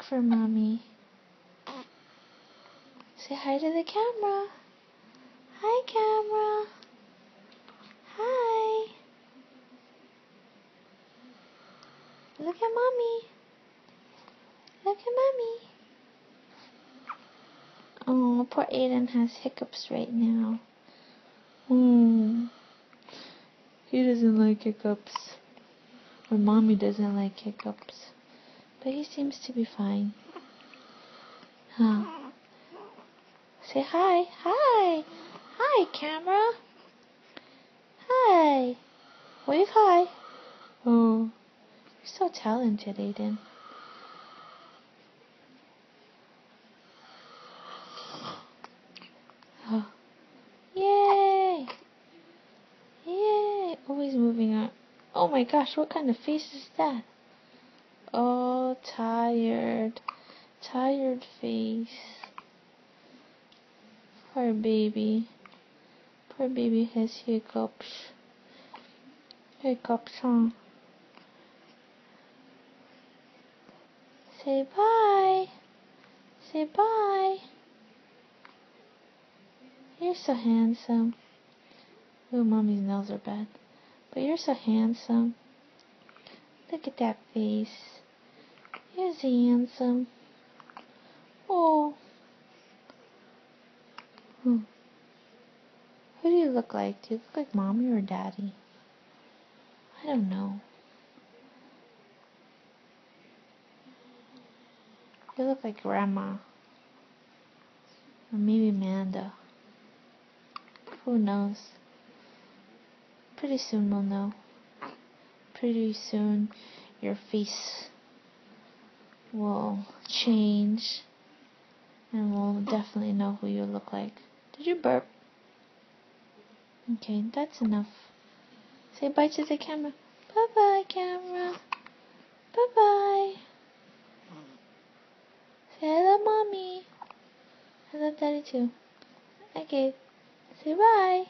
Look for Mommy. Say hi to the camera. Hi, camera. Hi. Look at Mommy. Look at Mommy. Oh, poor Aiden has hiccups right now. He doesn't like hiccups. Or Mommy doesn't like hiccups. But he seems to be fine. Huh. Say hi. Hi. Hi, camera. Hi. Wave hi. Oh, you're so talented, Aiden. Oh. Yay. Yay. Always moving on. Oh my gosh, what kind of face is that? Oh, tired. Tired face. Poor baby. Poor baby has hiccups. Hiccups, huh? Say bye. Say bye. You're so handsome. Oh, Mommy's nails are bad. But you're so handsome. Look at that face. You're so handsome. Oh. Who do you look like? Do you look like Mommy or Daddy? I don't know. You look like Grandma. Or maybe Amanda. Who knows? Pretty soon we'll know. Pretty soon your face will change. And we'll definitely know who you look like. Did you burp? Okay, that's enough. Say bye to the camera. Bye-bye, camera. Bye-bye. Say I love Mommy. I love Daddy too. Okay. Say bye.